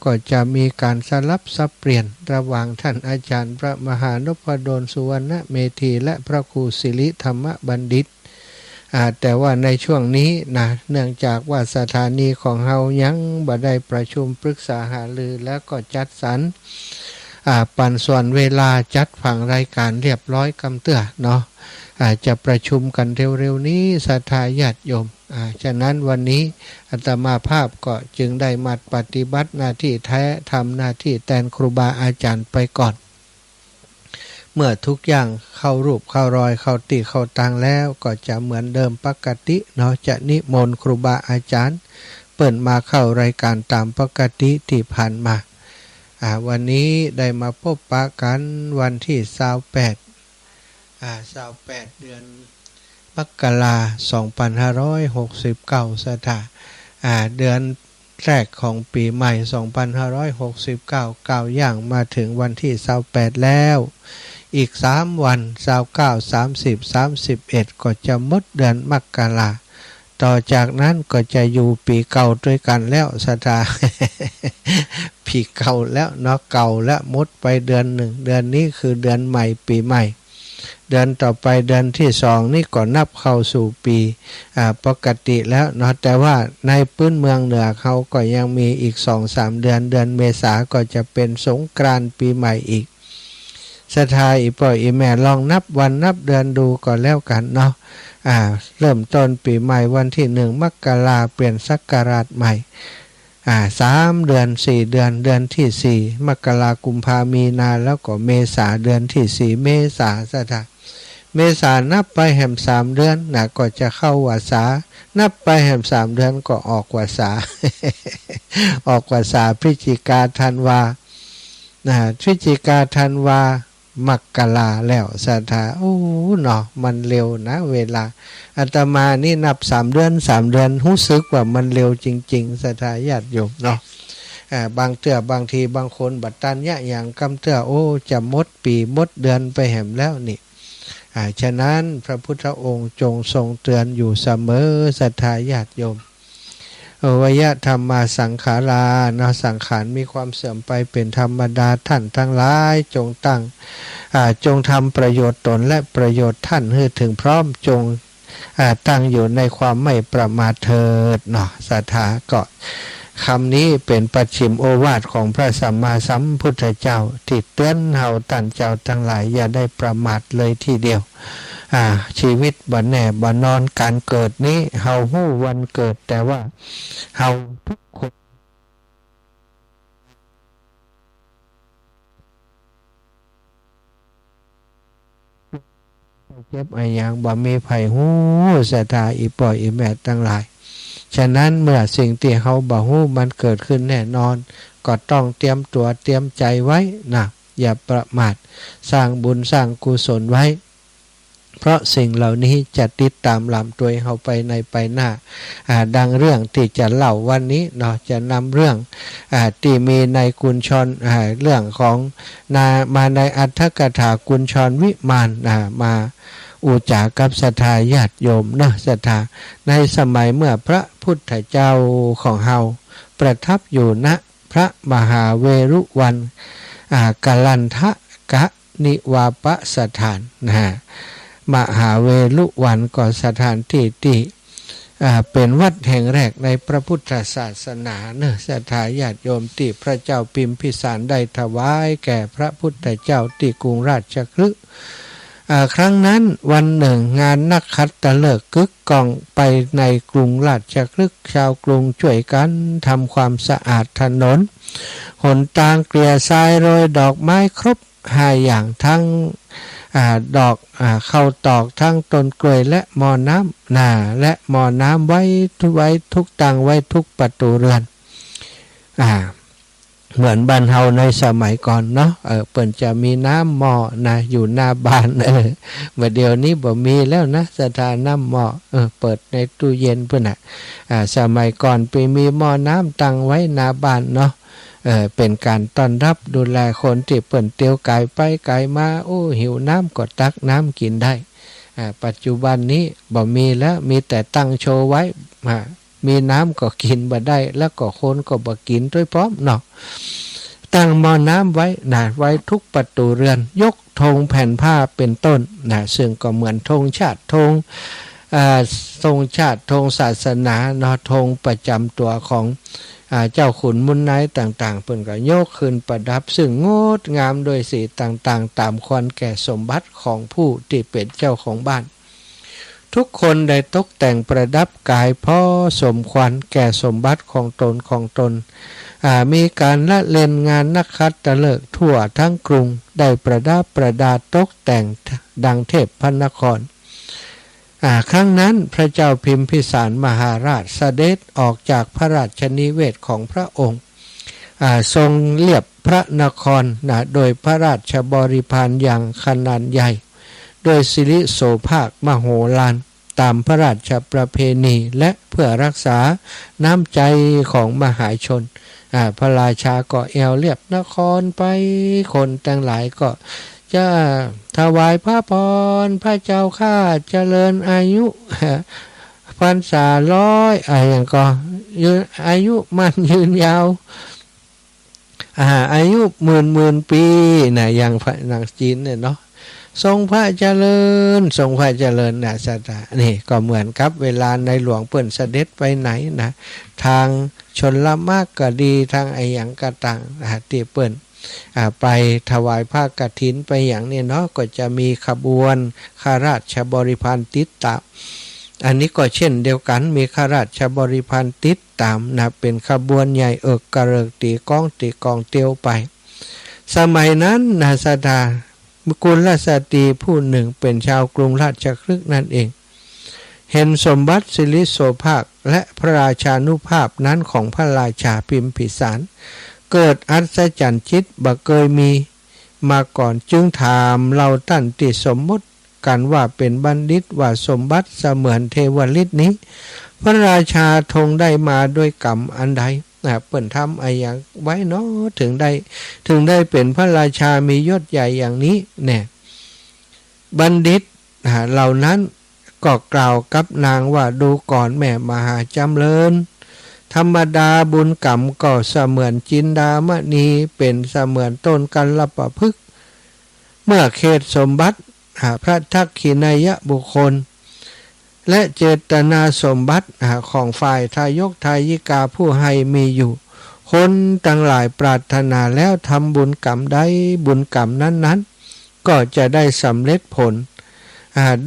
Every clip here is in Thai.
ก็จะมีการสลับสับเปลี่ยนระหว่างท่านอาจารย์พระมหานพดลสุวรรณเมธีและพระครูสิริธรรมบัณฑิตแต่ว่าในช่วงนี้นะเนื่องจากว่าสถานีของเฮายังบ่ได้ประชุมปรึกษาหารือแล้วก็จัดสรรปันส่วนเวลาจัดฝังรายการเรียบร้อยกำเตื้อเนาะจะประชุมกันเร็วๆนี้ศรัทธาญาติโยมฉะนั้นวันนี้อาตมาภาพก็จึงได้มาปฏิบัติหน้าที่แท้ทำหน้าที่แทนครูบาอาจารย์ไปก่อนเมื่อทุกอย่างเข้ารูปเข้ารอยเข้าติเข้าตังแล้วก็จะเหมือนเดิมปกติเนาะจะนิมนต์ครูบาอาจารย์เปิดมาเข้ารายการตามปกติที่ผ่านมาวันนี้ได้มาพบปะกันวันที่28เดือนมกราคม2569สถาเดือนแรกของปีใหม่2569ก้าวย่างมาถึงวันที่28แล้วอีก3วัน29 30 31ก็จะหมดเดือนมกราต่อจากนั้นก็จะอยู่ปีเก่าด้วยกันแล้วสถา ปีเก่าแล้วเนาะเก่าแล้วหมดไปเดือนหนึ่งเดือนนี้คือเดือนใหม่ปีใหม่เดือนต่อไปเดือนที่2นี่ก็นับเข้าสู่ปีปกติแล้วเนาะแต่ว่าในพื้นเมืองเหนือเขาก็ยังมีอีก 2-3 เดือนเดือนเมษาก็จะเป็นสงกรานต์ปีใหม่อีกศรัทธาอีพ่ออีแม่ลองนับวันนับเดือนดูก่อนแล้วกันเนาะเริ่มต้นปีใหม่วันที่1มกราเปลี่ยนศักราชใหม่3 เดือน4 เดือนเดือนที่4มกรากุมภามีนาแล้วก็เมษาเดือนที่4เมษาศรัทธาเมษานับไปแห่ม3 เดือนก็จะเข้าวาสานับไปแห่ม3 เดือนก็ออกวาสา ออกวาสาพฤศจิกาธันวาพฤศจิกาธันวามกราแล้วศรัทธาโอ้เนาะมันเร็วนะเวลาอาตมานี่นับ3 เดือนรู้สึกว่ามันเร็วจริงๆศรัทธาญาติโยมเนาะบางเตื้อบางทีบางคนบัดตันยะอย่างกำเตื้อโอ้จะหมดปีหมดเดือนไปแห่มแล้วนี่ฉะนั้นพระพุทธองค์จงทรงเตือนอยู่เสมอศรัทธาญาติโยมวยธรรมาสังขารานะสังขารมีความเสื่อมไปเป็นธรรมดาท่านทั้งหลายจงทำประโยชน์ตนและประโยชน์ท่านให้ถึงพร้อมจงตั้งอยู่ในความไม่ประมาทเถิดเนาะศรัทธาก็คำนี้เป็นปัจฉิมโอวาทของพระสัมมาสัมพุทธเจ้าที่เตือนเฮาท่านเจ้าทั้งหลายอย่าได้ประมาทเลยทีเดียวชีวิตบ่แน่บ่นอนการเกิดนี้เฮาฮู้วันเกิดแต่ว่าเฮาทุกคนเจ็บอะไรอย่างบ่มีไผฮู้ศรัทธาอีป่อยอีแม่ทั้งหลายฉะนั้นเมื่อสิ่งที่เฮาบ่ฮู้มันเกิดขึ้นแน่นอนก็ต้องเตรียมตัวเตรียมใจไว้นะอย่าประมาทสร้างบุญสร้างกุศลไว้เพราะสิ่งเหล่านี้จะติดตามลำตัวเฮาไปในไปหน้าดังเรื่องที่จะเล่าวันนี้เนาะจะนำเรื่องที่มีในกุญชรเรื่องของมาในอัตถกถากุญชรวิมานมาอุจากับศรัทธาญาติโยมเนาะศรัทธาในสมัยเมื่อพระพุทธเจ้าของเฮาประทับอยู่ณพระมหาเวรุวันกัลลันทกะนิวาปสถานมหาเวรุวันก็สถานที่เป็นวัดแห่งแรกในพระพุทธศาสนาเนอะศรัทธาญาติโยมที่พระเจ้าพิมพิสารได้ถวายแก่พระพุทธเจ้าที่กรุงราชคฤห์ครั้งนั้นวันหนึ่งงานนักขัตฤกษ์กึกก้องไปในกรุงราชคฤห์ชาวกรุงช่วยกันทำความสะอาดถนนหนทางเกลี่ยทรายโรยดอกไม้ครบ5 อย่างทั้งดอกเข้าตอกทั้งต้นกล้วยและหม้อน้ำและหม้อน้ำไว้ทุกตังไว้ทุกประตูเรือนเหมือนบ้านเฮาในสมัยก่อนเนาะเปิ่นจะมีน้ำหม้ออยู่หน้าบ้านเมื่อเดี๋ยวนี้บ่มีแล้วนะสถานน้ำหม้อเปิดในตู้เย็นเพิ่นสมัยก่อนไปมีหม้อน้ำตั้งไว้หน้าบ้านเนาะเป็นการต้อนรับดูแลคนที่เปิ่นเตียวไก่ไปไก่มาโอ้หิวน้ำก็ตักน้ำกินได้ปัจจุบันนี้บ่มีแล้วมีแต่ตั้งโชว์ไว้ มีน้ำก็กินบ่ได้แล้วก็คนก็บ่กินด้วยพร้อมเนาะตั้งหม้อน้ำไว้ไว้ทุกประตูเรือนยกธงแผ่นผ้าเป็นต้นซึ่งก็เหมือนธงชาติธงชาติธงศาสนาเนาะธงประจำตัวของเจ้าขุนมุนนายต่างๆเพิ่นก็ยกขึ้นประดับซึ่งงดงามโดยสีต่างๆตามควรแก่สมบัติของผู้ที่เป็นเจ้าของบ้านทุกคนได้ตกแต่งประดับกายพอสมควรแก่สมบัติของตนมีการละเล่นงานนักขัตฤกษ์ทั่วทั้งกรุงได้ประดับประดาตกแต่งดังเทพพระนครครั้งนั้นพระเจ้าพิมพิสารมหาราชเสด็จออกจากพระราชนิเวศของพระองค์ทรงเลียบพระนครโดยพระราชบริพารอย่างขนาดใหญ่โดยสิริโสภาคมโหฬารตามพระราชประเพณีและเพื่อรักษาน้ำใจของมหาชนพระราชาก็แอวเลียบนครไปคนทั้งหลายก็จะถวายพระพรพระเจ้าข้าเจริญอายุพรรษา100อย่างก็อายุมันยืนยาวอายุหมื่นปีอย่างหนังจีนเนี่ยเนาะทรงพระเจริญสตานี่ก็เหมือนกับเวลาในหลวงเปิ้นเสด็จไปไหนนะทางชนละมากก็ดีทางไอหยังก็ต่างที่เปิ้นไปถวายผ้ากฐินไปอย่างนี้เนาะก็จะมีขบวนข้าราชบริพารติดตามอันนี้ก็เช่นเดียวกันมีข้าราชบริพารติดตามเป็นขบวนใหญ่กระเริกตีกองเตียวไปสมัยนั้นสดากุลสตรีผู้หนึ่งเป็นชาวกรุงราชคฤห์นั่นเองเห็นสมบัติสิริโสภาคและพระราชานุภาพนั้นของพระราชาพิมพิสารเกิดอัศจรรย์จิตบ่เคยมีมาก่อนจึงถามเราตั้นติสมมติกันว่าเป็นบัณฑิตว่าสมบัติเสมือนเทวฤทธิ์นี้พระราชาทรงได้มาด้วยกรรมอันใดเปิ่นทำอะไรอย่างไว้เนาะถึงได้เป็นพระราชามียศใหญ่อย่างนี้เนี่ยบัณฑิตเหล่านั้นก็กล่าวกับนางว่าดูก่อนแม่มหาจำเริญธรรมดาบุญกรรมก็เสมือนจินดามณีเป็นเสมือนต้นกัลปะพฤกษ์เมื่อเขตสมบัติพระทักขินายบุคคลและเจตนาสมบัติของฝ่ายทายกทายิกาผู้ให้มีอยู่คนทั้งหลายปรารถนาแล้วทำบุญกรรมใดบุญกรรมนั้นก็จะได้สำเร็จผล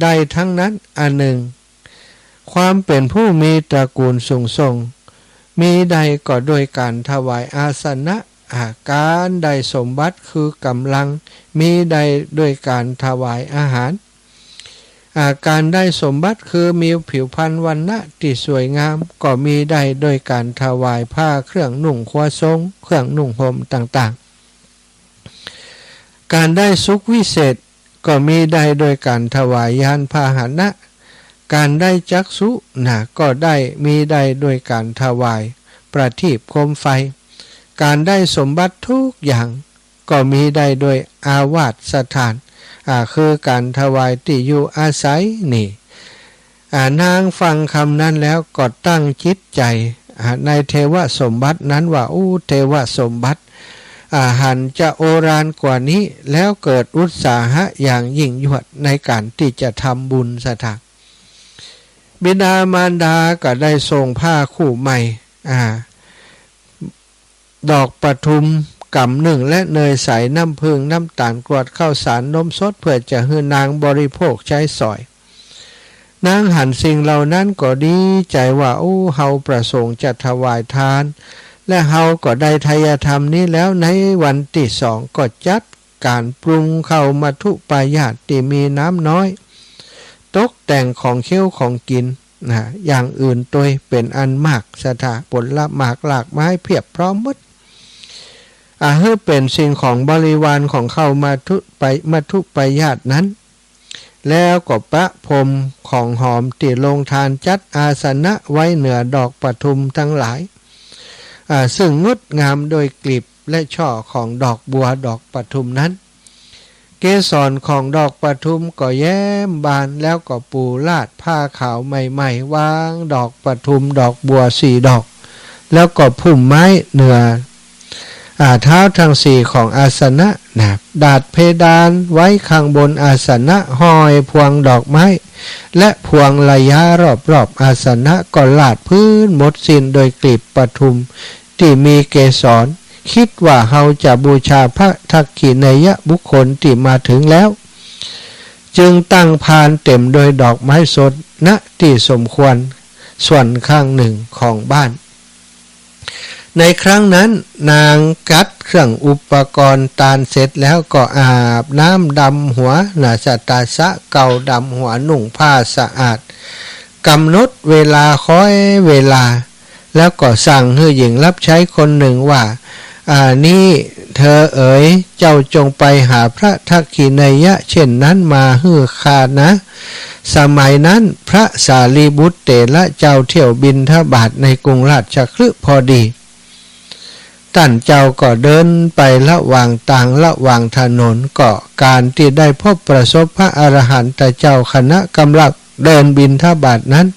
ได้ทั้งนั้นอันหนึ่งความเป็นผู้มีตระกูลสูงส่งมีใดก็โดยการถวายอาสนะการได้สมบัติคือกำลังมีใดด้วยการถวายอาหารการได้สมบัติคือมีผิวพรรณวรรณะที่สวยงามก็มีได้โดยการถวายผ้าเครื่องนุ่งครัวทรงเครื่องนุ่งห่มต่างๆการได้สุขวิเศษก็มีได้โดยการถวายยานพาหนะการได้จักษุก็ได้มีได้โดยการถวายประทีปโคมไฟการได้สมบัติทุกอย่างก็มีได้โดยอาวาสสถานคือการถวายที่อยู่อาศัยนี่นางฟังคำนั้นแล้วก็ตั้งจิตใจในเทวสมบัตินั้นว่าเทวสมบัติหันจะโอฬารกว่านี้แล้วเกิดอุตสาหะอย่างยิ่งยวดในการที่จะทำบุญสถานบิดามารดาก็ได้ส่งผ้าคู่ใหม่ดอกปทุมกำหนึ่งและเนยใสน้ำผึ้งน้ำตาลกรวดข้าวสารนมสดเพื่อจะให้นางบริโภคใช้สอยนางหันสิ่งเหล่านั้นก็ดีใจว่าเฮาประสงค์จะถวายทานและเฮาก็ได้ทายธรรมนี้แล้วในวันที่2ก็จัดการปรุงเข้ามัทุปายาตที่มีน้ำน้อยตกแต่งของเคี้ยวของกินอย่างอื่นตัวเป็นอันมากสถาผลละหมากหลากไม้เพียบพร้อมหมดเพื่อเป็นสิ่งของบริวารของเขามาทุปายาตนั้นแล้วก็ประพรมของหอมที่ลงทานจัดอาสนะไว้เหนือดอกปทุมทั้งหลายซึ่งงดงามโดยกลีบและช่อของดอกบัวดอกปทุมนั้น เกสรของดอกปทุมก็แย้มบานแล้วก็ปูลาดผ้าขาวใหม่ๆวางดอกปทุมดอกบัว4 ดอกแล้วก็พุ่มไม้เหนือเท้าทั้ง4ของอาสนะนะดาดเพดานไว้ข้างบนอาสนะห้อยพวงดอกไม้และพวงระยะรอบๆอาสนะก็ลาดพื้นหมดสิ้นโดยกลีบปทุมที่มีเกสรคิดว่าเฮาจะบูชาพระทักขิณยบุคคลที่มาถึงแล้วจึงตั้งพานเต็มโดยดอกไม้สดณที่สมควรส่วนข้างหนึ่งของบ้านในครั้งนั้นนางกัดเครื่องอุปกรณ์ตาลเสร็จแล้วก็อาบน้ำดำหัวนาสตาสะเก่าดำหัวหนุ่งผ้าสะอาดกำหนดเวลาคอยเวลาแล้วก็สั่งให้หญิงรับใช้คนหนึ่งว่านี่เธอเอ๋ยเจ้าจงไปหาพระทักขิณยะเช่นนั้นมาฮือข้านะสมัยนั้นพระสารีบุตรเถระเจ้าเที่ยวบิณฑบาตในกรุงราชคฤห์พอดีท่านเจ้าก็เดินไประหว่างถนนก็การที่ได้พบประสบพระอรหันตเจ้าคณะกำลังเดินบิณฑบาตนั้น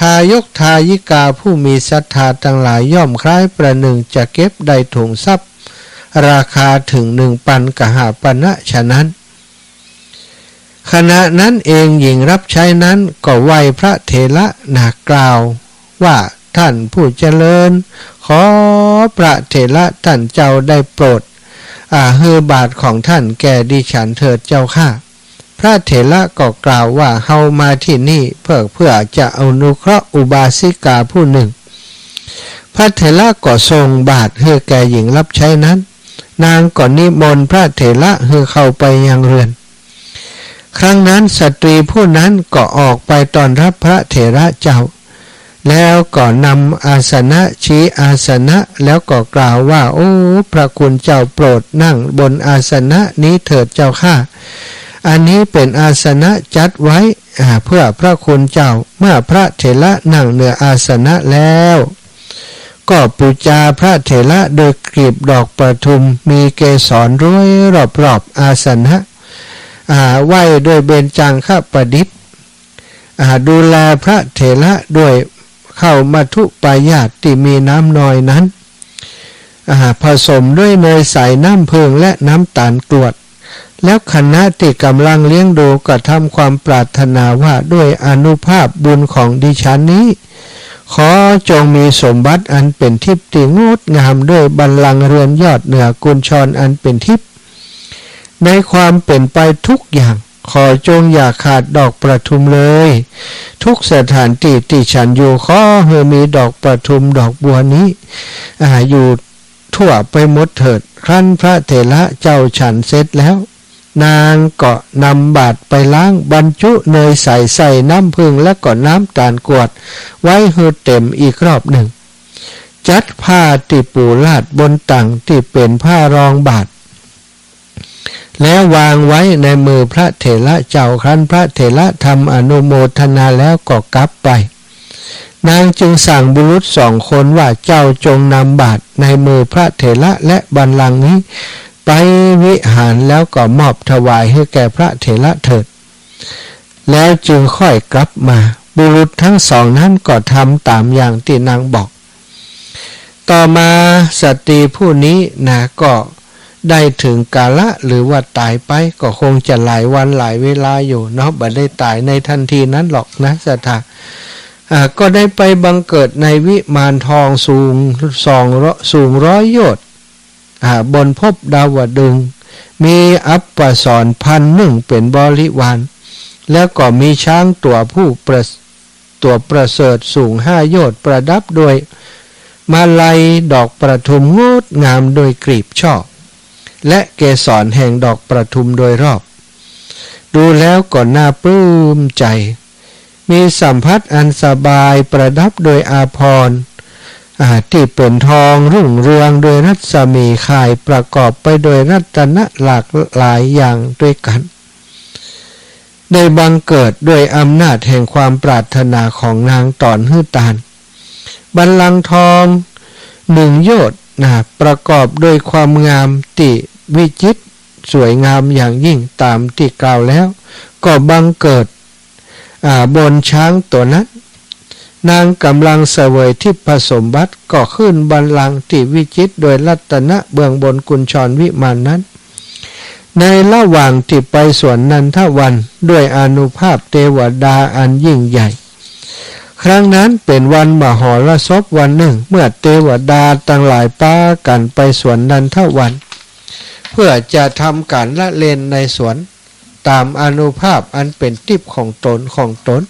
ทายกทายิกาผู้มีศรัทธาทั้งหลายย่อมคล้ายประหนึ่งจะเก็บได้ถุงทรัพย์ราคาถึง1,000 กหาปณะฉะนั้นขณะนั้นเองหญิงรับใช้นั้นก็ไหว้พระเถระกล่าวว่าท่านผู้เจริญขอพระเถระท่านเจ้าได้โปรดฮือบาทของท่านแก่ดิฉันเถิดเจ้าค่ะพระเถระก็กล่าวว่าเฮามาที่นี่เพื่อจะอนุเคราะห์อุบาสิกาผู้หนึ่งพระเถระก็ทรงบาทให้แก่หญิงรับใช้นั้นนางก็นิมนต์พระเถระให้เข้าไปยังเรือนครั้งนั้นสตรีผู้นั้นก็ออกไปต้อนรับพระเถระเจ้าแล้วก็นำอาสนะชี้อาสนะแล้วก็กล่าวว่าโอ้พระคุณเจ้าโปรดนั่งบนอาสนะนี้เถิดเจ้าค่ะอันนี้เป็นอาสนะจัดไว้เพื่อพระคุณเจ้าเมื่อพระเถระนั่งเหนืออาสนะแล้วก็ปูชาพระเถระโดยกลีบดอกประทุมมีเกสรร้อยรอบอาสนะไหว้ด้วยเบญจางคประดิษฐ์ดูแลพระเถระด้วยเข้ามัทุปายาตที่มีน้ำน้อยนั้นผสมด้วยเนยใสน้ำผึ้งและน้ำตาลกรวดแล้วคณะที่กำลังเลี้ยงดูก็ทำความปรารถนาว่าด้วยอานุภาพบุญของดิฉันนี้ขอจงมีสมบัติอันเป็นทิพย์ที่งดงามด้วยบัลลังก์เรือนยอดเหนือกุญชรอันเป็นทิพย์ในความเป็นไปทุกอย่างขอจงอย่าขาดดอกประทุมเลยทุกสถานที่ที่ฉันอยู่ขอให้มีดอกประทุมดอกบัวนี้อยู่ทั่วไปหมดเถิดครั้นพระเถระเจ้าฉันเสร็จแล้วนางก็นำบาตรไปล้างบรรจุเนยใส่น้ำผึ้งและก็น้ำตาลกรวดไว้ให้เต็มอีกรอบหนึ่งจัดผ้าที่ปูลาดบนตังที่เป็นผ้ารองบาตรแล้ววางไว้ในมือพระเถระเจ้าครั้นพระเถระทำอนุโมทนาแล้วก็กลับไปนางจึงสั่งบุรุษ2 คนว่าเจ้าจงนำบาตรในมือพระเถระและบัลลังก์นี้ไปวิหารแล้วก็มอบถวายให้แก่พระเถระเถิดแล้วจึงค่อยกลับมาบุรุษทั้ง2นั้นก็ทำตามอย่างที่นางบอกต่อมาสตรีผู้นี้ก็ได้ถึงกาละหรือว่าตายไปก็คงจะหลายวันหลายเวลาอยู่เนาะบ่ได้ตายในทันทีนั้นหรอกนะสัทธาก็ได้ไปบังเกิดในวิมานทองสูง100 โยชน์บนภพดาวดึงส์มีอัปปสร1,000เป็นบริวารแล้วก็มีช้างตัวประเสริฐสูง5 โยชน์ประดับด้วยมาลัยดอกประทุมงดงามโดยกลีบช่อและเกสรแห่งดอกประทุมโดยรอบดูแล้วก็น่าปลื้มใจมีสัมผัสอันสบายประดับโดยอาภรณ์ที่เป็นทองรุ่งเรืองโดยรัศมีข่ายประกอบไปโดยรัตนะหลากหลายอย่างด้วยกันได้บังเกิดด้วยอำนาจแห่งความปรารถนาของนางตอนฮือตาลบัลลังก์ทอง1 โยชน์ประกอบด้วยความงามติวิจิตร สวยงามอย่างยิ่งตามที่กล่าวแล้วก็บังเกิดบนช้างตัวนั้นนางกำลังเสวยทิพสมบัติก็ขึ้นบัลลังก์ที่วิจิตรโดยรัตนะเบื้องบนกุญชรวิมานนั้นในระหว่างที่ไปสวนนันทวันด้วยอานุภาพเทวดาอันยิ่งใหญ่ครั้งนั้นเป็นวันมหรสพวันหนึ่งเมื่อเทวดาทั้งหลายปากันไปสวนนันทวันเพื่อจะทำการละเล่นในสวนตามอานุภาพอันเป็นทิพย์ของตน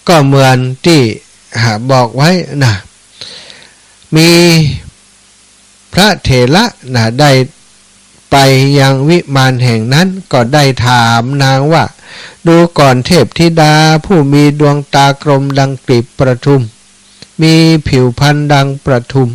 ก็เหมือนที่บอกไว้นะมีพระเถระได้ไปยังวิมานแห่งนั้นก็ได้ถามนางว่าดูก่อนเทพธิดาผู้มีดวงตากลมดังกลีบประทุมมีผิวพรรณดังประทุม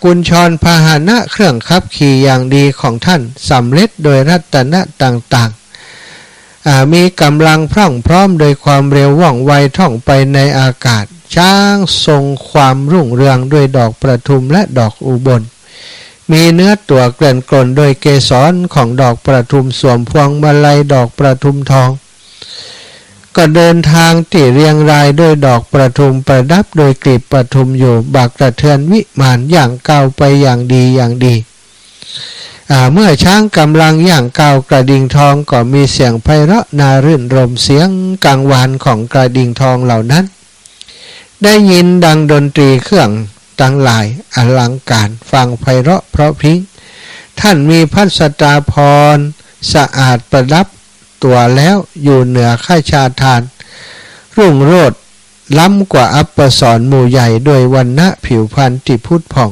กุญชรพาหนะเครื่องขับขี่อย่างดีของท่านสำเร็จโดยรัตนะต่างๆมีกำลังพรั่งพร้อมโดยความเร็วว่องไวท่องไปในอากาศช้างทรงความรุ่งเรืองด้วยดอกประทุมและดอกอุบลมีเนื้อตัวเกลื่อนกลนโดยเกสรของดอกประทุมสวมพวงมาลัยดอกประทุมทองก็เดินทางที่เรียงรายด้วยดอกประทุมประดับโดยกลีบประทุมอยู่บักกระเทือนวิมานอย่างก้าวไปอย่างดีเมื่อช้างกำลังย่างก้าวกระดิ่งทองก็มีเสียงไพเราะน่ารื่นรมเสียงกังวานของกระดิ่งทองเหล่านั้นได้ยินดังดนตรีเครื่องทั้งหลายอลังการฟังไพเราะเพราะพริ้งท่านมีพัสตราภรณ์สะอาดประดับตัวแล้วอยู่เหนือข้าชาทานรุ่งโรจน์ล้ำกว่าอัปสรหมู่ใหญ่ด้วยวรรณะผิวพรรณที่พุทธผ่อง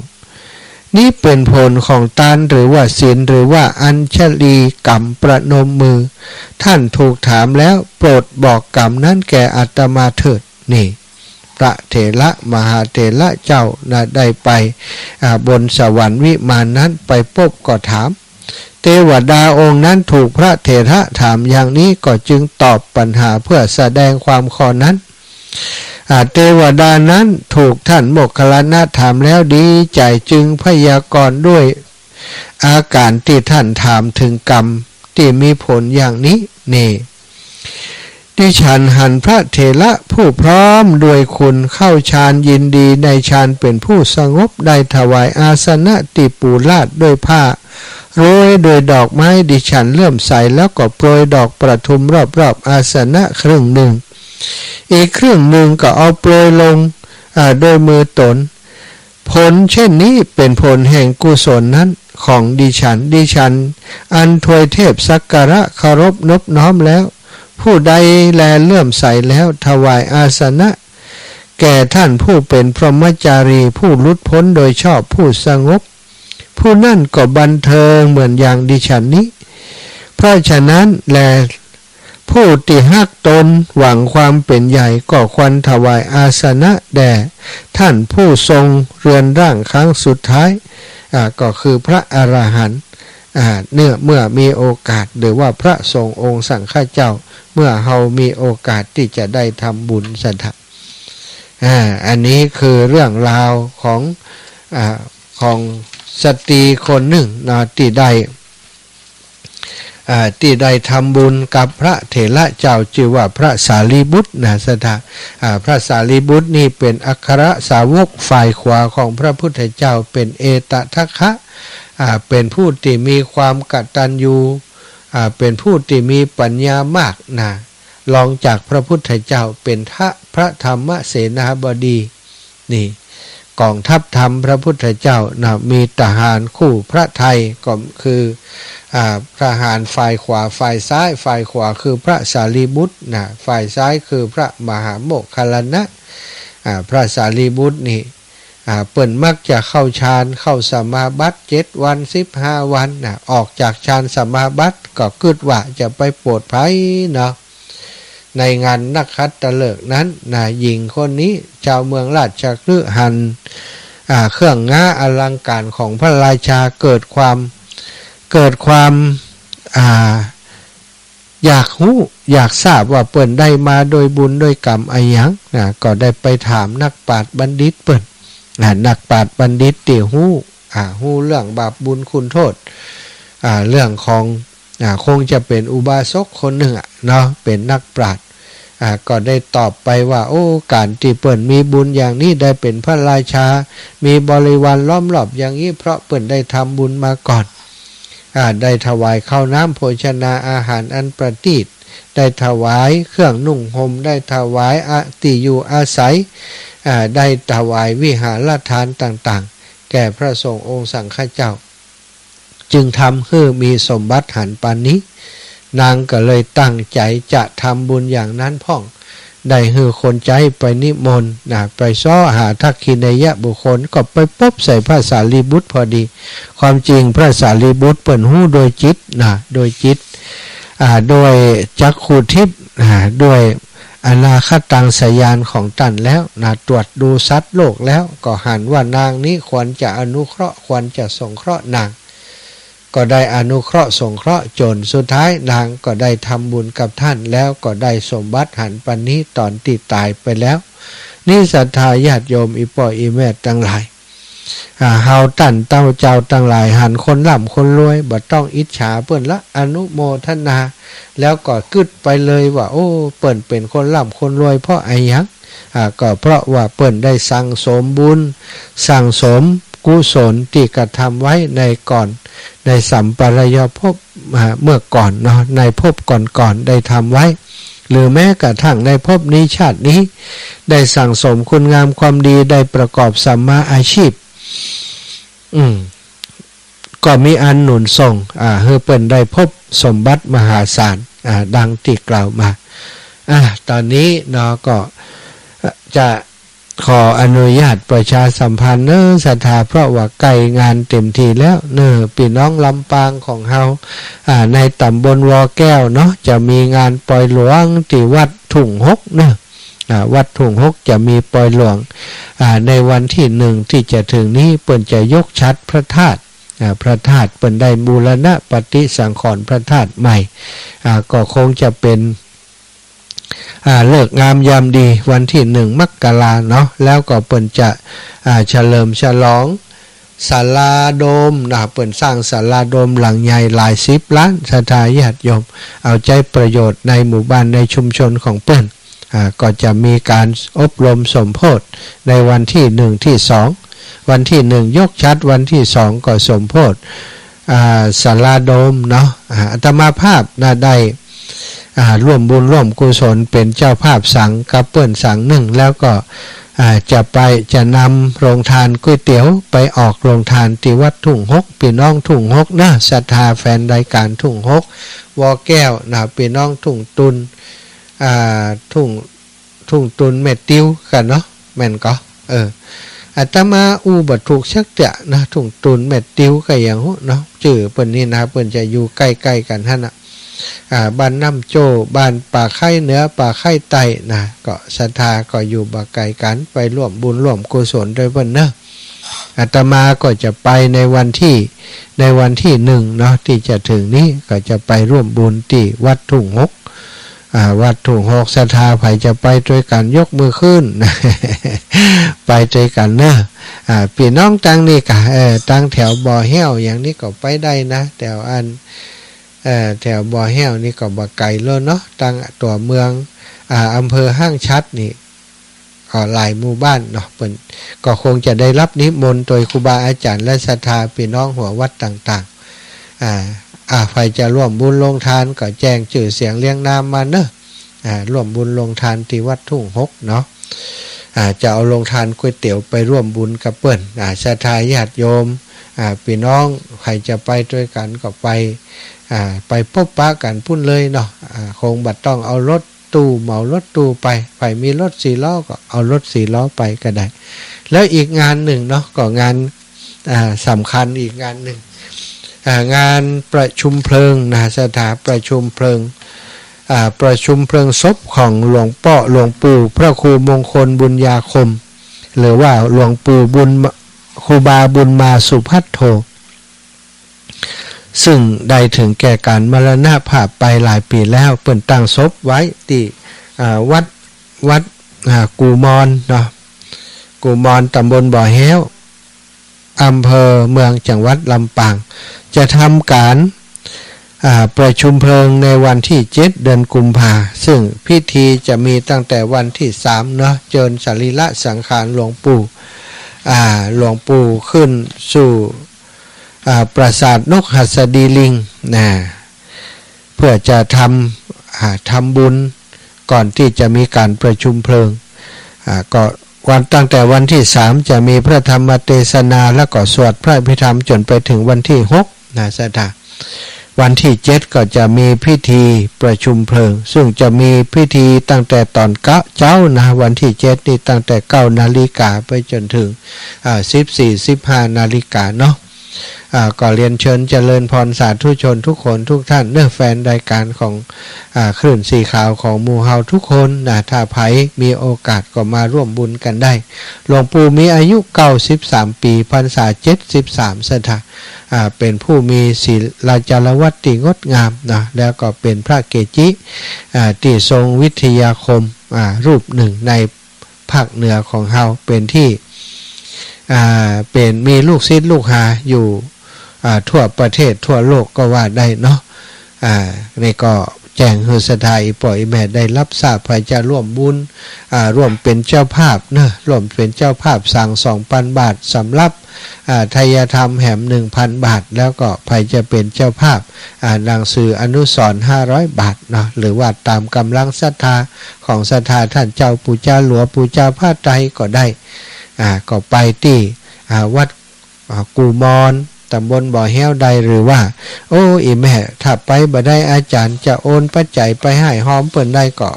นี้เป็นผลของตานหรือว่าศีลหรือว่าอัญชลีกรรมประนมมือท่านถูกถามแล้วโปรดบอกกรรมนั้นแก่อาตมาเถิดนี่พระเถระมหาเถระเจ้าได้ไปบนสวรรค์วิมานนั้นไปพบก็ถามเทวดาองค์นั้นถูกพระเถระถามอย่างนี้ก็จึงตอบปัญหาเพื่อแสดงความข้อนั้นเทวดานั้นถูกท่านโมคคัลลานะถามแล้วดีใจจึงพยากรณ์ด้วยอาการที่ท่านถามถึงกรรมที่มีผลอย่างนี้นี่ดิฉันหันพระเถระผู้พร้อมด้วยคุณเข้าฌานยินดีในฌานเป็นผู้สงบได้ถวายอาสนะติปูลาดด้วยผ้าโรยโดยดอกไม้ดิฉันเลื่อมใสแล้วก็โปรยดอกประทุมรอบๆอาสนะครึ่งหนึ่งอีกครึ่งหนึ่งก็เอาโปรยลงโดยมือตนผลเช่นนี้เป็นผลแห่งกุศลนั้นของดิฉันอันทวยเทพสักการะเคารพนบน้อมแล้วผู้ใดแลเลื่อมใสแล้วถวายอาสนะแก่ท่านผู้เป็นพรหมจารีผู้หลุดพ้นโดยชอบผู้สงบผู้นั่นก็บันเทิงเหมือนอย่างดิฉันนี้เพราะฉะนั้นแลผู้ที่ฮักตนหวังความเป็นใหญ่ก็ควรถวายอาสนะแด่ท่านผู้ทรงเรือนร่างครั้งสุดท้ายก็คือพระอรหันต์เมื่อมีโอกาสหรือว่าพระสงฆ์องค์สังฆเจ้าเมื่อเฮามีโอกาสที่จะได้ทำบุญสันทะอันนี้คือเรื่องราวของสตรีคนหนึ่งที่ได้ทำบุญกับพระเถระเจ้าชื่อว่าพระสารีบุตรสันทะพระสารีบุตรนี่เป็นอัครสาวกฝ่ายขวาของพระพุทธเจ้าเป็นเอตทัคคะเป็นผู้ที่มีความกตัญญูเป็นผู้ที่มีปัญญามากรองจากพระพุทธเจ้าเป็นพระธรรมเสนาบดีนี่กองทัพธรรมพระพุทธเจ้ามีทหารคู่พระไทยก็คือทหารฝ่ายขวาฝ่ายซ้ายฝ่ายขวาคือพระสารีบุตรฝ่ายซ้ายคือพระมหาโมคคัลลานะพระสารีบุตรนี่เปิ่นมักจะเข้าฌานเข้าสมาบัติ7 วัน15 วันออกจากฌานสมาบัติก็คิดว่าจะไปโปรดภัยเนาะในงานนักขัตฤกษ์นั้นหญิงคนนี้ชาวเมืองราชคฤห์เครื่องง้าอลังการของพระราชาเกิดความอยากรู้อยากทราบว่าเปิ่นได้มาโดยบุญโดยกรรมอะไรอย่างก็ได้ไปถามนักปราชญ์บัณฑิตเปิ่นนักปราชญ์บัณฑิตที่รู้ ฮู้เรื่องบาปบุญคุณโทษเรื่องของคงจะเป็นอุบาสกคนหนึ่งเนาะเป็นนักปราชญ์ก็ได้ตอบไปว่าโอ้การที่เปิ่นมีบุญอย่างนี้ได้เป็นพระราชามีบริวารล้อมรอบอย่างนี้เพราะเปิ่นได้ทำบุญมาก่อนได้ถวายข้าวน้ำโภชนาอาหารอันประณีตได้ถวายเครื่องนุ่งห่มได้ถวายที่อยู่อาศัยได้ถวายวิหารทานต่างๆแก่พระสงฆ์องค์สังฆเจ้าจึงทำให้มีสมบัติหันปานนี้นางก็เลยตั้งใจจะทำบุญอย่างนั้นพ่องได้ให้คนใจไปนิมนต์ไปซ้อหาทักขินัยบุคคลก็ไปพบใส่พระสารีบุตรพอดีความจริงพระสารีบุตรเปิ่นหู้โดยจิตโดยจิตโดยจักขุทิพย์ด้วยอนาคตังสยานของตันแล้วตรวจดูสัตว์โลกแล้วก็หันว่านางนี้ควรจะอนุเคราะห์ควรจะสงเคราะห์นางก็ได้อนุเคราะห์สงเคราะห์จนสุดท้ายนางก็ได้ทำบุญกับท่านแล้วก็ได้สมบัติหันปันนี้ตอนที่ตายไปแล้วนี่ศรัทธาญาติโยมอีป่ออีแม่ทั้งหลายเฮาตั้นเต้าเจ้าทั้งหลายหันคนร่ำคนรวยบ่ต้องอิจฉาเปิ้นละอนุโมทนาแล้วก็กึดไปเลยว่าโอ้เปิ้นเป็นคนร่ำคนรวยเพราะไอ้หยังก็เพราะว่าเปิ้นได้สั่งสมบุญสั่งสมกุศลที่กระทำไว้ในก่อนในสัมปรายภพเมื่อก่อนเนาะในภพก่อนได้ทำไว้หรือแม้กระทั่งในภพนี้ชาตินี้ได้สั่งสมคุณงามความดีได้ประกอบสัมมาอาชีพก็มีอันหนุนส่งเพื่อเป็นได้พบสมบัติมหาศาลดังที่กล่าวมาตอนนี้เนาะก็จะขออนุญาตประชาสัมพันธ์ศรัทธาเพราะว่าใกล้งานเต็มทีแล้วพี่น้องลำปางของเฮาในตำบลวอแก้วเนาะจะมีงานปล่อยหลวงที่วัดทุ่งฮกเนาะวัดทุ่งฮกจะมีปล่อยหลวงในวันที่1ที่จะถึงนี้เปิ้นจะยกชัดพระธาตุพระธาตุเปิ้นได้บูรณะปฏิสังขรณ์พระธาตุใหม่ก็คงจะเป็นเลิกงามยามดีวันที่1 มกราเนาะแล้วก็เปิ้นจะเฉลิมฉลองศาลาโดมเปิ้นสร้างศาลาโดมหลังใหญ่หลาย10 ล้านศรัทธาญาติโยมเอาใจประโยชน์ในหมู่บ้านในชุมชนของเปิ้นก็จะมีการอบรมสมโภชในวันที่1ที่2วันที่1ยกชัดวันที่2ก็สมโภชศาลาโดมเนาะอาตมาภาพได้ร่วมบุญร่วมกุศลเป็นเจ้าภาพสังกับเปิ้นสัง1แล้วก็จะนำโรงทานก๋วยเตี๋ยวไปออกโรงทานที่วัดทุ่งฮกพี่น้องทุ่งฮกนะศรัทธาแฟนรายการทุ่งฮกวอแก้วพี่น้องทุ่งตุนทุ่งตุนเม็ดติ้วกันเนาะแม่นก็อาตมาบัดถูกชักจะนะทุ่งตุนเม็ดติ้วก็อย่างเนาะชื่อเปิ้นนี่นะเปิ้นจะอยู่ใกล้ๆกันหั่นน่ะบ้านน้ำโจบ้านป่าไข่เหนือป่าไข่ใต้นะก็ศรัทธาก็อยู่บ่ไกลกันไปร่วมบุญร่วมกุศลด้วยเพิ่นเนาะอาตมาก็จะไปในวันที่1เนาะที่จะถึงนี้ก็จะไปร่วมบุญที่วัดทุ่งฮกวัดทุ่งฮกศรัทธาไผจะไปด้วยกันยกมือขึ้น ไปด้วยกันเนาะพี่น้องตั้งนี่ก็ตั้งแถวบ่อแห้วอย่างนี้ก็ไปได้นะแถวแถวบ่อแห้วนี่ก็บ่ไกลเลยเนาะตั้งตัวเมืองอำเภอห้างชัดนี่ก็หลายหมู่บ้านเนาะเปิ้นก็คงจะได้รับนิมนต์โดยครูบาอาจารย์และศรัทธาพี่น้องหัววัดต่างๆใครจะร่วมบุญลงทานก็แจ้งชื่อเสียงเรียงนามมาเนอะร่วมบุญลงทานที่วัดทุ่งฮกเนาะจะเอาลงทานก๋วยเตี๋ยวไปร่วมบุญกับเปิ้นศรัทธาญาติโยมพี่น้องใครจะไปด้วยกันก็ไปพบปะกันพุ่นเลยเนาะคงบัดต้องเอารถตู้เหมารถตู้ไปใครมีรถ4 ล้อก็เอารถ4 ล้อไปก็ได้แล้วอีกงานหนึ่งเนาะก็งานสำคัญอีกงานหนึ่งงานประชุมเพลิงสถาประชุมเพลิงประชุมเพลิงศพของหลวงปู่พระครูมงคลบุญญาคมหรือว่าหลวงปู่ครูบาบุญมาสุภัทโธซึ่งได้ถึงแก่การมรณภาพไปหลายปีแล้วเปิ้นตั้งศพไว้ที่วัดกูมอนเนาะกูมอนตำบลบ่อแห้ว อำเภอเมืองจังหวัดลำปางจะทำการประชุมเพลิงในวันที่7เดือนกุมภาซึ่งพิธีจะมีตั้งแต่วันที่3เนาะเจิญสรีระสังขารหลวงปู่ขึ้นสู่ปราสาทนกหัสดีลิงนะเพื่อจะทำบุญก่อนที่จะมีการประชุมเพลิงก็วันตั้งแต่วันที่3จะมีพระธรรมเทศนาแล้วก็สวดพระอภิธรรมจนไปถึงวันที่6นะสถาวันที่7ก็จะมีพิธีประชุมเพลิงซึ่งจะมีพิธีตั้งแต่ตอนเช้านะวันที่7นี่ตั้งแต่9 นาฬิกาไปจนถึง14-15 นาฬิกาเนาะก็เรียนเชิญเจริญพรสาธุชนทุกคนทุกท่านเนื้อแฟนรายการของคลื่นสีขาวของหมู่เฮาทุกคนนะถ้าไผมีโอกาสก็มาร่วมบุญกันได้หลวงปู่มีอายุ93ปีพรรษา73สถาเป็นผู้มีศีลจารวัตติงดงามนะแล้วก็เป็นพระเกจิที่ทรงวิทยาคมรูปหนึ่งในภาคเหนือของเฮาเป็นที่เป็นมีลูกศิษย์ลูกหาอยู่ทั่วประเทศทั่วโลกก็ว่าได้เนาะนี่ก็แจ้งให้ศรัทธาอีปล่อยแม่ได้รับทราบภายจะร่วมบุญร่วมเป็นเจ้าภาพเนะร่วมเป็นเจ้าภาพสั่ง 2,000 บาทสำหรับทายธรรมแหม 1,000 บาทแล้วก็ภายจะเป็นเจ้าภาพหนังสืออนุสรณ์500 บาทเนาะหรือว่าตามกำลังศรัทธาของศรัทธาท่านเจ้าปู่เจ้าหลวงปู่เจ้าพระไตรก็ได้ก็ไปที่วัดกูมอนตำบลบ่อแห้วใดหรือว่าโอ้อีแม่ถ้าไปบ่ได้อาจารย์จะโอนปัจจัยไปให้หอมเปิ่นได้ก็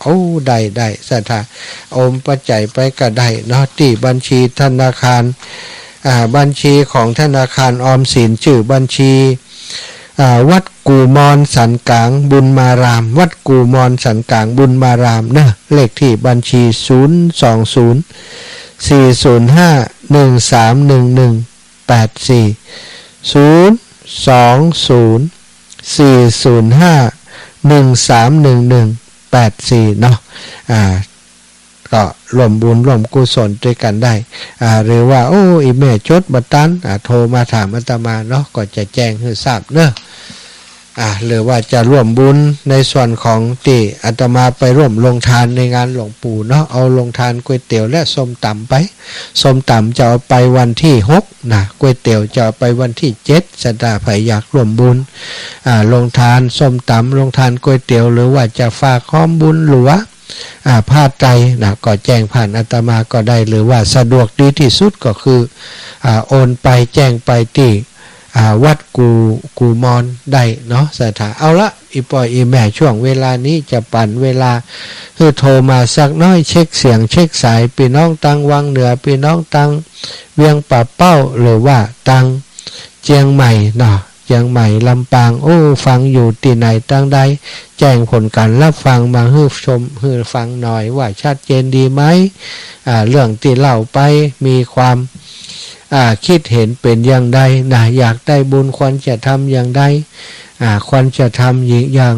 ได้ศรัทธาโอนปัจจัยไปก็ได้เนาะที่บัญชีธนาคารบัญชีของธนาคารออมสินชื่อบัญชีวัดกูมอนสันกลางบุญมารามวัดกูมอนสันกลางบุญมารามนะเลขที่บัญชี020-405-131184 เนาะก็ร่วมบุญร่วมกุศลด้วยกันได้หรือว่าอีแม่จดบัตรตันโทรมาถามอาตมาเนาะก็จะแจ้งให้ทราบเนอะหรือว่าจะร่วมบุญในส่วนของที่อาตมาไปร่วมลงทานในงานหลวงปู่เนาะเอาลงทานก๋วยเตี๋ยวและส้มตำไปส้มตำจะเอาไปวันที่6นะก๋วยเตี๋ยวจะเอาไปวันที่7สัตาไผอยากร่วมบุญลงทานส้มตำลงทานก๋วยเตี๋ยวหรือว่าจะฝากข้อมบุญหรือว่าผ้าไตรนะก็แจ้งผ่านอาตมาก็ได้หรือว่าสะดวกดีที่สุดก็คือโอนไปแจ้งไปที่วัดกูมอนได้เนาะสถาเอาละอีปอยอีแม่ช่วงเวลานี้จะปั่นเวลาคือโทรมาสักน้อยเช็คเสียงเช็คสายพี่น้องตังวังเหนือพี่น้องตังเวียงป่าเป้าหรือว่าตังเจียงใหม่เนาะเชียงใหม่ลำปางฟังอยู่ที่ไหนตั้งใดแจ้งผลการรับฟังมาให้ชมให้ฟังหน่อยว่าชัดเจนดีไหมเรื่องที่เล่าไปมีความคิดเห็นเป็นอย่างใดนะอยากได้บุญควรจะทำอย่างใดควรจะทำอย่าง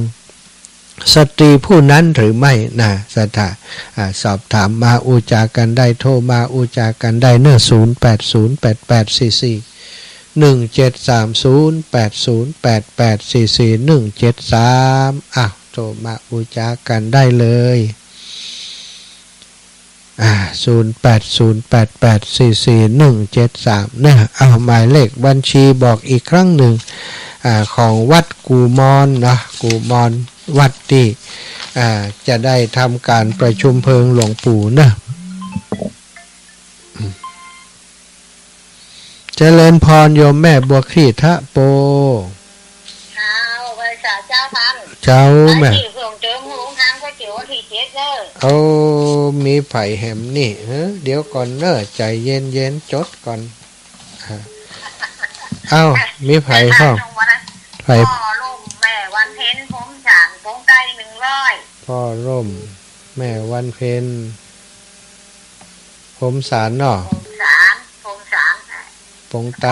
สตรีผู้นั้นหรือไม่นะสถาสอบถามมาอุจากันได้โทรมาอุจากันได้เนื้อ0808844173โทรมาอุจากันได้เลย0808844173นะหมายเลขบัญชีบอกอีกครั้งหนึ่งของวัดกูมอนนะกูมอนวัดที่จะได้ทำการประชุมเพลิงหลวงปู่นะเจริญพรโยมแม่บัวคลี่ทะโปเจ้าแม่มีไผ่แหมนี่เดี๋ยวก่อนเนอะใจเย็นๆจดก่อนมีไผ่พ่อไผ่พ่อร่มแม่วันเพ็ญผมฉานปงไต100พ่อร่มแม่วันเพ็ญผมสารเนาะผมสารปงไต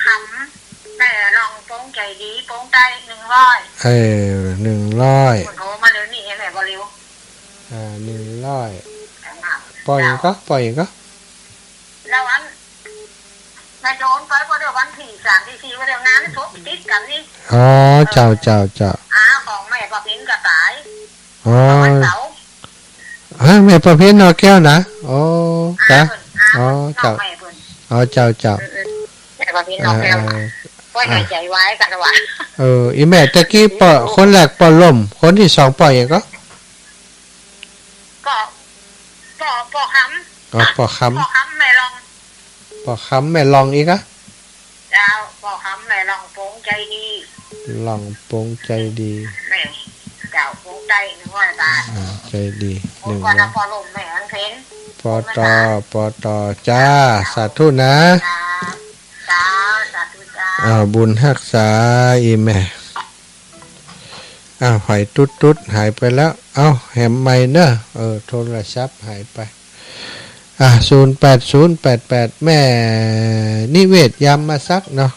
คำแม่ลองปงใจดีปงไต100100โทรมาเร็วนี่แม่บ่เร็ว100ปล่อยก็แล้วอัน นายโดนไปว่าเดี๋ยววันที่3 ที่ 4ว่าเดี๋ยวงานทุกติดกันนี่อ๋อเจ้าของแม่ประพินก็ตายอ๋อวันเสาร์แม่ประเภทนอแก้วนะอ๋อจ้ะอ๋อเจ้าอ๋อเจ้าแม่ประพินนอแก้วก็หายใจไว้กันว่าอีแม่ตะกี้ปอคนแรกปอล่มคนที่สองปออย่างก็ปอค้ำปอค้ำแม่ลองปอค้ำแม่ลองอีกอะเจ้าปอค้ำแม่ลองโปงใจดีลองโปงใจดีแม่เจ้าโปงใจ100 บาทใจดี1วันปอลมแม่อันเพนปอตอจ้าสาธุนะจ้าสาธุจ้าบุญรักษาอีแม่หายตุ๊ดหายไปแล้วแหมใหม่เนอะโทรศัพท์หายไป08088แม่นิเวศยามมาซักเนาะ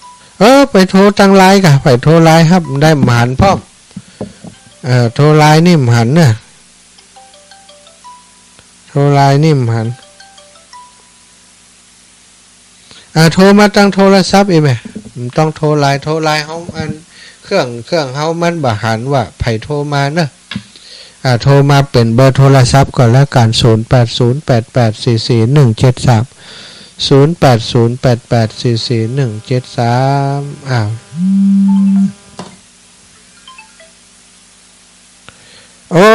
ไปโทรตั้งไลน์กะไปโทรไลน์ครับได้หมหันพร้อมโทรไลน์นี่หมหันเนี่ยโทรไลน์นี่หมหันโทรมาตั้งโทรศัพท์อีแม่ต้องโทรไลน์เฮาอันเครื่องเฮามันบ่หันว่าไผโทรมาเนอะโทรมาเป็นเบอร์โทรศัพท์ก่อนแล้วกัน0808844173 0808844173โอ้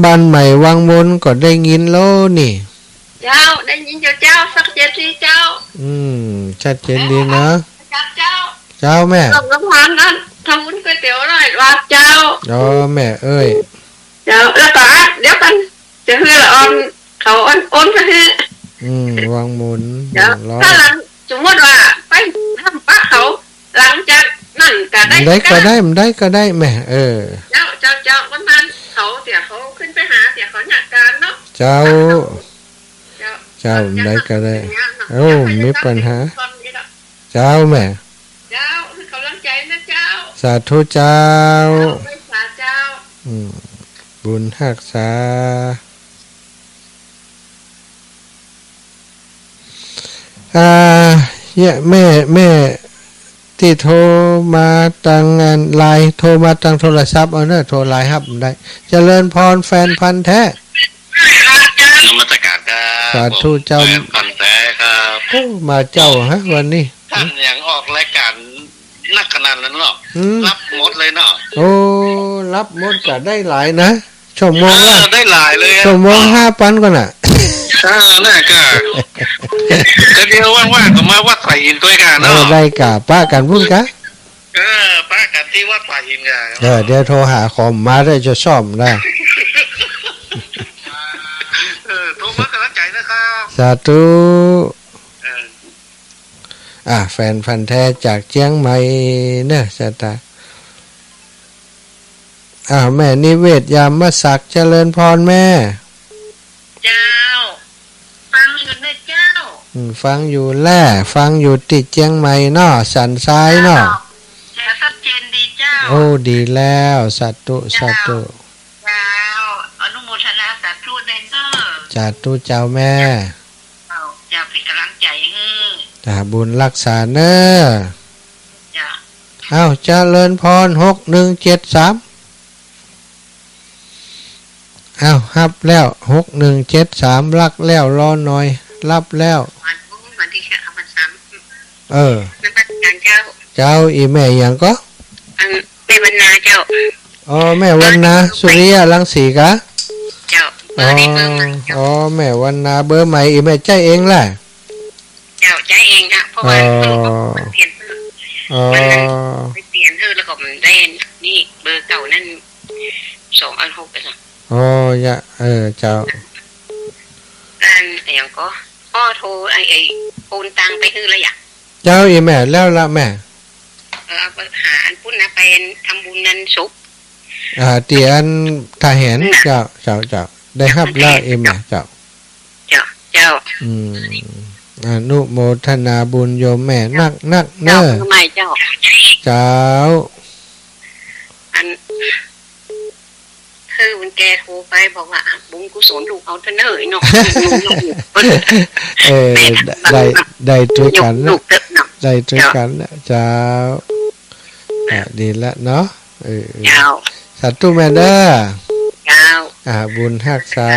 บ้านใหม่วังมนก็ได้ยินโลนี่เจ้าได้ยินเจ้าสักเจ็ดที่เจ้าชัดเจนดีนะเจ้าแม่รับรางวัลนั้นทำบุญก๋วยเตี๋ยวหน่อยว่าเจ้าแม่เอ้ยเจ้าแล้วก็เดี๋ยวกันจะให้ละออนเขาโอนไปให้วางหมุนถ้าหลังสมมติว่าไปทำปักเขาหลังจากนั่นก็ได้ก็ได้แม่เจ้าวันนั้นเขาเสียเขาขึ้นไปหาเสียเขาหนักการเนาะเจ้าได้ก็ได้มีปัญหาเจ้าแม่เจ้าคือกำลังใจนะเจ้าสาธุเจ้าสาเจ้าบุญรักษาแม่ที่โทรมาตั้งงานไลน์โทรมาตั้งโทรศัพท์เนอะโทรไลน์ครับได้เจริญพรแฟนพันธุ์แท้นมัสการครับสาธุเจ้าพันธุ์แท้ครับมาเจ้าฮะวันนี้ท่านอย่างออกรายการนักขนาดนั้นหรอรับหมดเลยเนาะรับหมดก็ได้หลายนะชั่วโมงละได้หลายเลยชั่วโมง5,000ก่อนน่ะน่ะก็เดียวว่างๆก็มาวัดสายหินด้วยกันเนาะได้กะป้ากันพุ่นกะป้ากันที่วัดสายหินกันเดี๋ยวโทรหาคอมมาได้จะซ่อมได้โทรมากำลังใจนะครับสาธุแฟนพันธุ์แท้จากเชียงใหม่เนอะสตาแม่นิเวศยามมาศักดิ์เจริญพรแม่เจ้าฟังอยู่นะเจ้าฟังอยู่แล่ฟังอยู่ติดเชียงใหม่เนาะสันซ้ายเนาะชัดเจนดีเจ้าดีแล้วสัตตุเจ้าอนุโมทนาสาธุในเนอะสาธุเจ้าแม่จะเป็นกำลังใจให้บุญรักษาเนอะเจริญพร6173รับแล้ว6173รักแล้วรอหน่อยรับแล้ววันที่เอามาซ้ำนั่นเป็นเจ้าอีแม่อย่างก็แม่วรรณาเจ้าแม่วรรณาสุริยะรังสีกะเจ้าเบอร์นี้เบอร์ใหม่แม่วรรณาเบอร์ใหม่อีแม่ใจเองแหละเจ้าใจเองนะเพราะว่าเปลี่ยนไปเปลี่ยนแล้วก็ได้นี่เบอร์เก่านั่น2 6ไปจ้ะเจ้าอย่างก็โทรไอ้โอนตังไปคืออะไรอย่างเจ้าอีแม่แล้วละแม่เอาไปหาอันพุ่นนะไปทำบุญนันสุกเตียนทหารเจ้าได้ครับแล้วอีแม่เจ้าอนุโมทนาบุญโยมแม่นักเนอะเจ้าอันคือมันแกโทรไปบอกว่าบุญกุศลลูกเอาเถอะเนยเนาะได้ด้วยกันลูกเถอะเนาะ ได้ด้วยกันนะเจ้าดีละเนาะเจ้าสาธุแม่เด้อเจ้าบุญรักษา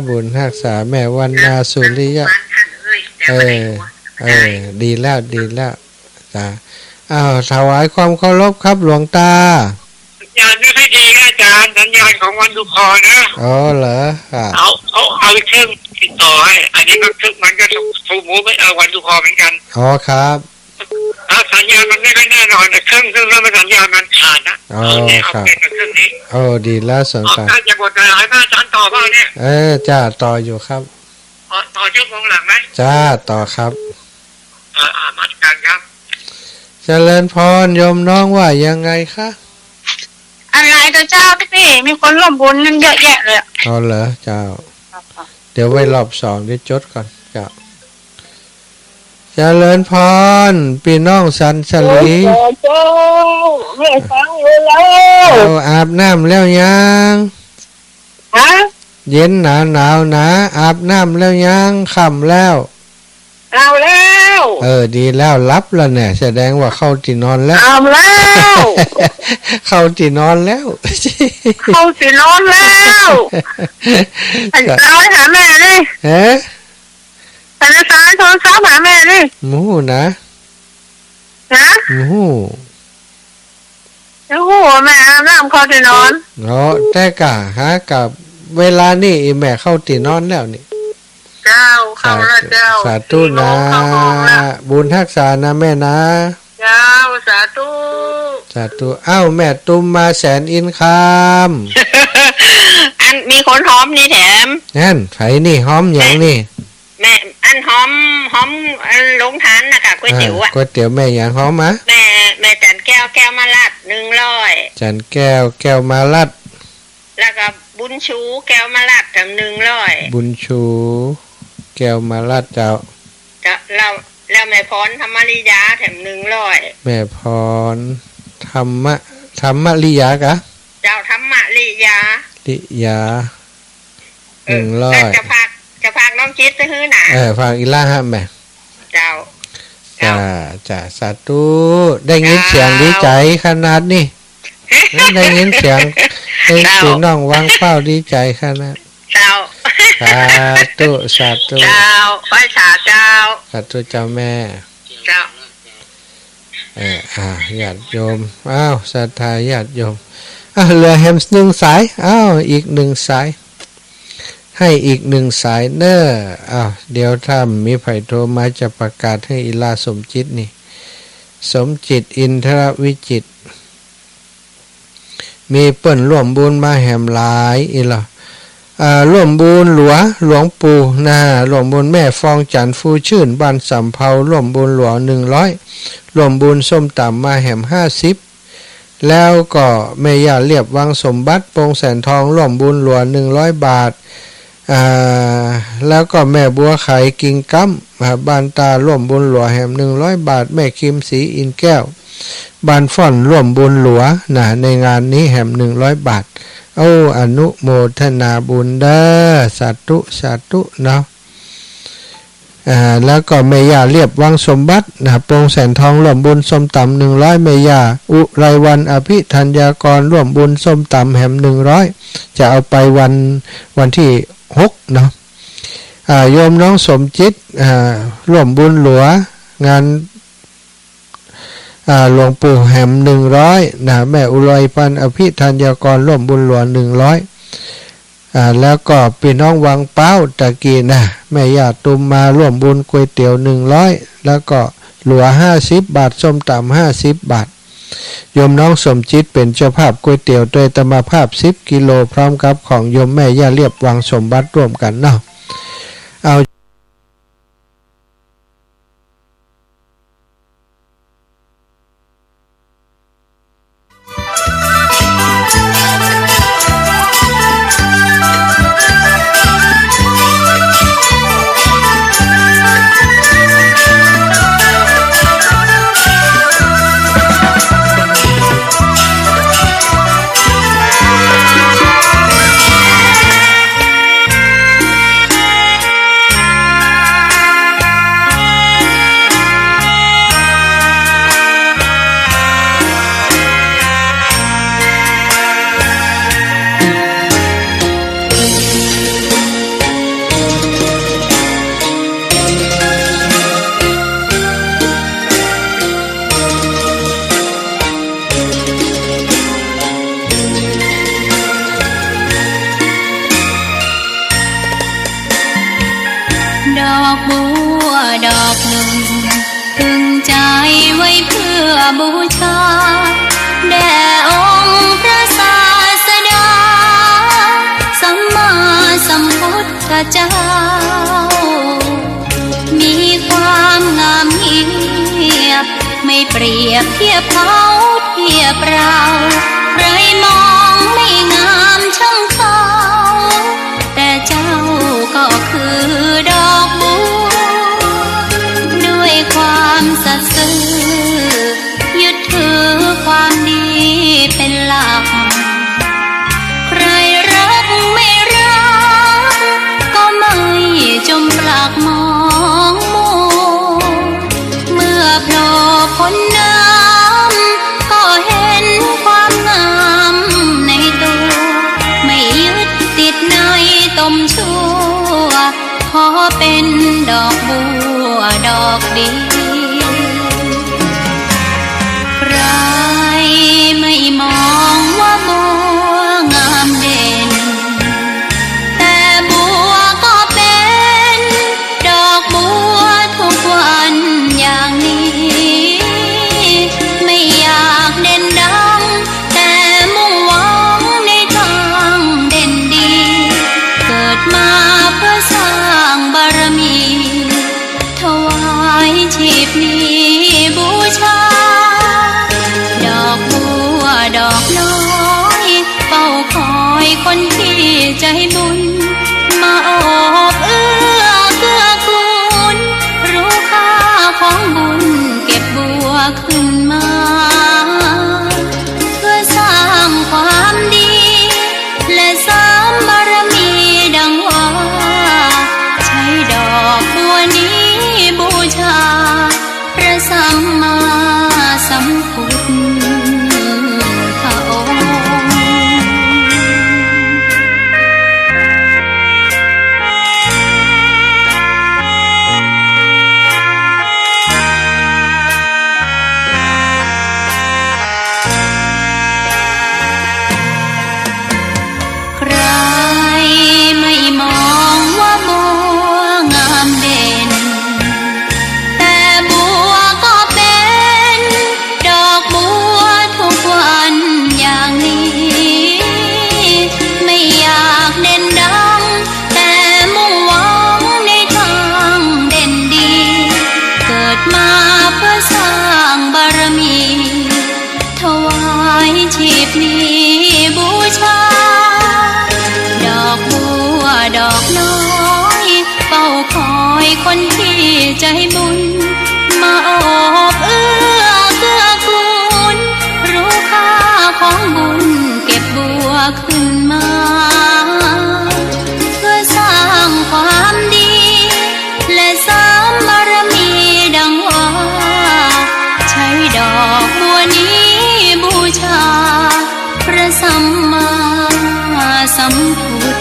บุญรักษาแม่วันนาสุริยะดีแล้วดีแล้วจ้าถวายความเคารพครับหลวงตาสัญญาณไม่ค่อยดีนะอาจารย์สัญญาณของวันดุพอนะเหรอเอาเครื่องติดต่อให้อันนี้ก็มันก็ถูกมูไม่วันดุพอเหมือนกันครับสัญญาณมันไม่ค่อยแน่นอนนะเครื่องแล้วมันสัญญาณมันขาดนะครับเครื่องนี้ดีแล้วสงสารอาจารย์จะบทอะไรให้อาจารย์ต่อบ้างเนี่ยจ้าต่ออยู่ครับต่อชั่วโมงหลังไหมจ้าต่อครับมากันครับเจริญพรโยมน้องว่ายังไงคะอะไรเจ้าพี่มีคนร่วมบุญนั่นเยอะแยะเลยเหรอเจ้าเดี๋ยวไว้รอบ2ได้จดก่อนเจ้าเจริญพรพี่น้องสันสลีเจ้าไม่ฟังเลยแล้วอาบน้ำแล้วยังเย็นหนาวนะอาบน้ำแล้วยังค่ำแล้วเอาแล้วดีแล้วรับแล้วเนี่ยแสดงว่าเข้าที่นอนแล้วเอาแล้วเข้าที่นอนแล้วเข้าที่นอนแล้วเราหาแม่ดิธนาคารโทรศัพท์หาแม่ดิหมูนะหมูแม่อาบน้ำเข้าที่นอนแต่กะหากับเวลานี่แม่เข้าที่นอนแล้วนี่เจ้าเข้าแล้วเจ้าสาธุนะบุญรักษานะแม่นะเจ้าสาธุแม่ตุ้มมาแสนอินคำอันมีคนหอมนี่แถมนั่นไผนี่หอมอย่างนี่แม่อันหอมลงทานนะคะก๋วยเตี๋ยวก๋วยเตี๋ยวแม่อย่างหอมมะแม่จันแก้วมาลัด100จันแก้วมาลัดแล้วก็บุญชูแก้วมาลัดกับ100บุญชูแก้วมาลัดเจ้าแล้วแม่พรธรรมริยาแถม100แม่พรธรรมริยากะเจ้าธรรมริยา100แล้วจะพากน้องจิตซื้อหนาฝากอีล่าฮะแม่จ้าสาธุได้ยินเสียงดีใจขนาดนี้ได้ยินเสียงพี่น้องวางเป้าดีใจขนาดสาธุเจ้าพระสาธุเจ้าแม่ญาติโยมศรัทธาญาติโยมเหลือแฮม1สายอีก1สายให้อีก1สายเน้อเดี๋ยวถ้ามีไผโทรมาจะประกาศให้อีลาสมจิตนี่สมจิตอินทรวิจิตมีเปิ้นร่วมบุญมาแหมหลายอีหล่ะร่วมบุญหลวงปู่ร่วมบุญแม่ฟองจันทร์ฟูชื่นบ้านสำเภาร่วมบุญหลวง100ร่วมบุญส้มตำมาแหม50แล้วก็แม่ย่าเรียบวังสมบัติโปงแสนทองร่วมบุญหลวง100 บาทแล้วก็แม่บัวไข่กิ่งกัมบ้านตาร่วมบุญหลวงแหม100 บาทแม่คิมศรีอินแก้วบ้านฟ่อนร่วมบุญหลวงในงานนี้แหม100 บาทอนุโมทนาบุญเด้อสาธุเนาะแล้วก็แม่ย่าเรียบวังสมบัติโปรงแสนทองร่วมบุญส้มตำ100แม่ย่าอุไรวันอภิธัญญากรร่วมบุญส้มตำแหม100จะเอาไปวันที่6เนาะโยมน้องสมจิตร่วมบุญหลวงงานหลวงปู่แหม100แม่อุไรปันอภิธัญญากรร่วมบุญหลวง100แล้วก็พี่น้องวังเป้าตะกี้แม่ย่าตุมมาร่วมบุญก๋วยเตี๋ยว100แล้วก็หลวง50 บาทส้มตำ50 บาทโยมน้องสมจิตเป็นเจ้าภาพก๋วยเตี๋ยวโดยธรรมภาพ10 กิโลพร้อมกับของโยมแม่ย่าเรียบวังสมบัติร่วมกันเนาะเอา บูชาแด่องค์พระศาสดาสัมมาสัมพุทธเจ้ามีความงามเงียบไม่เปรียบเทียบเขาเทียบเราใครมองไม่งามช่างเขาแต่เจ้าก็คือดอกบัวด้วยความสัตย์ซื่อยึดถือความดีเป็นหลักใครรักไม่รักก็ไม่จมปลักมองมัวเมื่อโผล่พ้นน้ำก็เห็นความงามในตัวไม่ยึดติดในตมชั่วขอเป็นดอกบัวดอกเดียวใครไม่มองว่าบัวงามเด่นแต่บัวก็เป็นดอกบัวทุกวันอย่างนี้ไม่อยากเด่นดังแต่มุ่งหวังในทางเด่นดีเกิดมาเพื่อสร้างบารมีถวายชีพนี้บูชาดอกบัวดอกน้อยเฝ้าคอยคนที่ใจบุญมาโอบเอื้อเกื้อกูลรู้ค่าของบุญเก็บบัวขึ้นมาเพื่อสร้างความดีและสร้างบารมีดังว่าใช้ดอกบัวนี้บูชาพระสัมมาสัมพุทธองค์ ใครไม่มองว่าบัวงามเด่นแต่บัวก็เป็นดอกบัวทุกวันอย่างนี้ไม่อยากเด่นดังแต่มุ่งหวังในทางเด่นดีเกิดมาเพื่อสร้างบารมีถวายชีพนี้บูชาดอกบัวดอกน้อยเฝ้าคอยคนที่ใจบุญมาโอบเอื้อเกื้อกูลรู้ค่าของบุญเก็บบัวขึ้นมาเพื่อสร้างความดีและสร้างบารมีดังว่าใช้ดอกบัวนี้บูชาพระสัมมาสัมพุทธ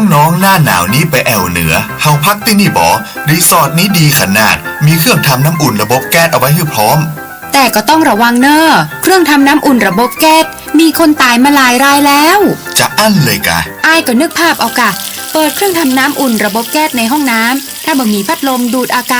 องค์ น้องๆหน้าหนาวนี้ไปแอวเหนือเฮาพักที่นี่บ่รีสอร์ทนี้ดีขนาดมีเครื่องทำน้ำอุ่นระบบแก๊สเอาไว้ให้พร้อมแต่ก็ต้องระวังเนอะเครื่องทำน้ำอุ่นระบบแก๊สมีคนตายมาหลายรายแล้วจะอั้นเลยกะอ้ายก็นึกภาพเอากะเปิดเครื่องทำน้ำอุ่นระบบแก๊สในห้องน้ำถ้าบ่มีพัดลมดูดอากาศ